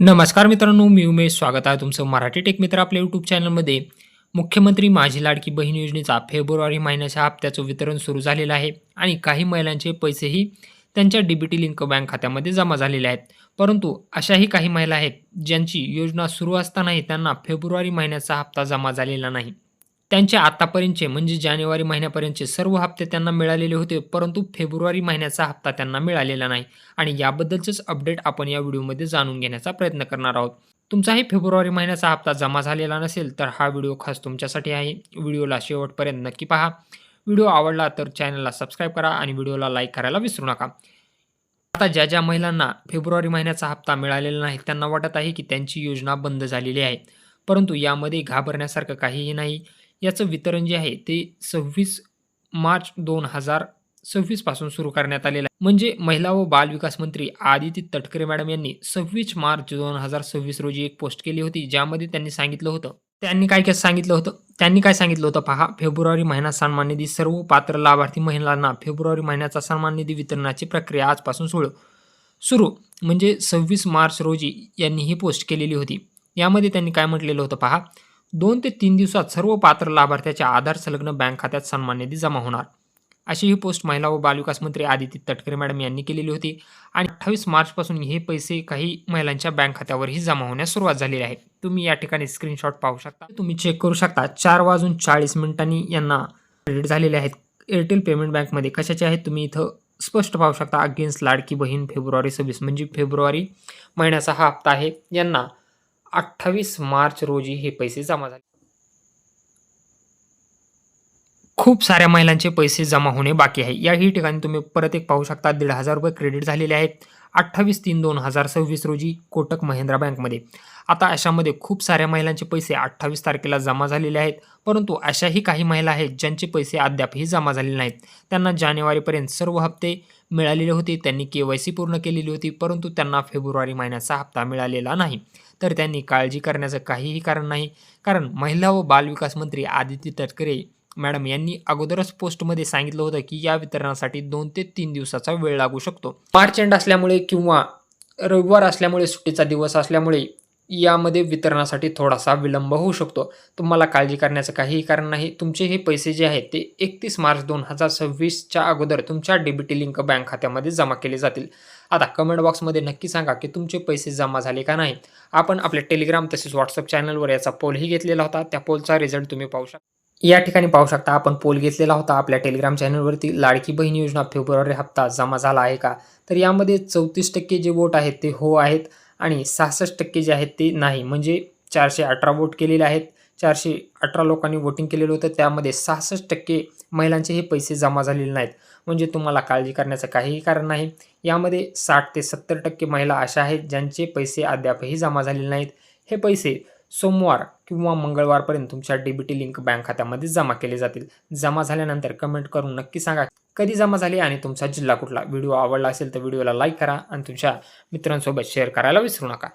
नमस्कार मित्रांनो, मी उमेश. स्वागत आहे तुमचं मराठी टेक मित्र आपल्या यूट्यूब चॅनलमध्ये. मुख्यमंत्री माझी लाडकी बहीण योजनेचा फेब्रुवारी महिन्याच्या हप्त्याचं वितरण सुरू झालेलं आहे आणि काही महिलांचे पैसेही त्यांच्या डीबीटी लिंक बँक खात्यामध्ये जमा झालेले आहेत. परंतु अशाही काही महिला आहेत ज्यांची योजना सुरू असतानाही त्यांना फेब्रुवारी महिन्याचा हप्ता जमा झालेला नाही. त्यांचे आतापर्यंतचे म्हणजे जानेवारी महिन्यापर्यंतचे सर्व हप्ते त्यांना मिळालेले होते, परंतु फेब्रुवारी महिन्याचा हप्ता त्यांना मिळालेला नाही आणि याबद्दलचंच अपडेट आपण या व्हिडिओमध्ये जाणून घेण्याचा प्रयत्न करणार आहोत. तुमचाही फेब्रुवारी महिन्याचा हप्ता जमा झालेला नसेल तर हा व्हिडिओ खास तुमच्यासाठी आहे. व्हिडिओला शेवटपर्यंत नक्की पहा. व्हिडिओ आवडला तर चॅनलला सबस्क्राईब करा आणि व्हिडिओला लाईक करायला विसरू नका. आता ज्या ज्या महिलांना फेब्रुवारी महिन्याचा हप्ता मिळालेला नाही त्यांना वाटत आहे की त्यांची योजना बंद झालेली आहे, परंतु यामध्ये घाबरण्यासारखं काहीही नाही. याचं वितरण जे आहे ते 26 मार्च 2026 पासून सुरू करण्यात आलेलं आहे. म्हणजे महिला व बालविकास मंत्री आदिती तटकरे मॅडम यांनी 26 मार्च 2026 रोजी एक पोस्ट केली होती, ज्यामध्ये त्यांनी सांगितलं होतं. त्यांनी काय सांगितलं होतं पहा. फेब्रुवारी महिना सन्मान निधी सर्व पात्र लाभार्थी महिलांना फेब्रुवारी महिन्याचा सन्मान निधी वितरणाची प्रक्रिया आजपासून सुरू म्हणजे 26 मार्च रोजी यांनी ही पोस्ट केलेली होती. यामध्ये त्यांनी काय म्हटलेलं होतं पहा. 2 ते 3 दिवसात सर्व पात्र लाभार्थ्याच्या आधार संलग्न बँक खात्यात सन्मान निधी जमा होणार. अशी ही पोस्ट महिला व बालविकास मंत्री आदिती तटकरे मॅडम यांनी केलेली होती आणि 28 मार्चपासून हे पैसे काही महिलांच्या बँक खात्यावरही जमा होण्यास सुरुवात झालेली आहे. तुम्ही या ठिकाणी स्क्रीनशॉट पाहू शकता. तुम्ही चेक करू शकता. 4:40 यांना क्रेडिट झालेले आहेत. एअरटेल पेमेंट बँकमध्ये कशाचे आहेत तुम्ही इथं स्पष्ट पाहू शकता. अगेन्स्ट लाडकी बहीण फेब्रुवारी 26 म्हणजे फेब्रुवारी महिन्याचा हा हप्ता आहे. यांना 28 मार्च रोजी हे पैसे जमा झाले. खूप साऱ्या महिलांचे पैसे जमा होणे बाकी आहे. याही ठिकाणी तुम्ही परत एक पाहू शकता. ₹1,500 क्रेडिट झालेले आहेत 28/3/2026 रोजी कोटक महिंद्रा बँकमध्ये. आता अशामध्ये खूप साऱ्या महिलांचे पैसे 28 तारखेला जमा झालेले आहेत, परंतु अशाही काही महिला आहेत ज्यांचे पैसे अद्यापही जमा झालेले नाहीत. त्यांना जानेवारीपर्यंत सर्व हप्ते मिळालेले होते. त्यांनी KYC पूर्ण केलेली होती, परंतु त्यांना फेब्रुवारी महिन्याचा हप्ता मिळालेला नाही. तर त्यांनी काळजी करण्याचं काहीही कारण नाही, कारण महिला व बालविकास मंत्री आदिती तटकरे मॅडम यांनी अगोदरच पोस्टमध्ये सांगितलं होतं की या वितरणासाठी 2 ते 3 दिवसाचा वेळ लागू शकतो. मार्च एंड असल्यामुळे किंवा रविवार असल्यामुळे, सुट्टीचा दिवस असल्यामुळे यामध्ये वितरणासाठी थोडासा विलंब होऊ शकतो. तुम्हाला काळजी करण्याचं काहीही कारण नाही. तुमचे हे पैसे जे आहेत ते 31 मार्च 2026च्या अगोदर तुमच्या डीबीटी लिंक बँक खात्यामध्ये जमा केले जातील. आता कमेंट बॉक्समध्ये नक्की सांगा की तुमचे पैसे जमा झाले का नाही. आपण आपल्या टेलिग्राम तसेच व्हॉट्सअप चॅनलवर याचा पोलही घेतलेला होता. त्या पोलचा रिझल्ट तुम्ही पाहू शकता. या ठिकाणी पाहू शकता आपण पोल घेतलेला होता आपल्या टेलिग्राम चॅनलवरती. लाडकी बहीण योजना फेब्रुवारी हप्ता जमा झाला आहे का, तर यामध्ये 34% जे वोट आहेत ते हो आहेत आणि 66% जे आहेत ते नाही. म्हणजे 418 वोट केलेले आहेत. 418 लोकांनी वोटिंग केलेलं होतं. त्यामध्ये 66% महिलांचे हे पैसे जमा झालेले नाहीत. म्हणजे तुम्हाला काळजी करण्याचं काहीही कारण नाही. यामध्ये 60 ते 70% महिला अशा आहेत ज्यांचे पैसे अद्यापही जमा झालेले नाहीत. हे पैसे सोमवार किंवा मंगळवारपर्यंत तुमच्या डीबीटी लिंक बँक खात्यामध्ये जमा केले जातील. जमा झाल्यानंतर कमेंट करून नक्की सांगा कधी जमा झाले आणि तुमचा जिल्हा कुठला. व्हिडिओ आवडला असेल तर व्हिडिओला लाईक करा आणि तुमच्या मित्रांसोबत शेअर करायला विसरू नका.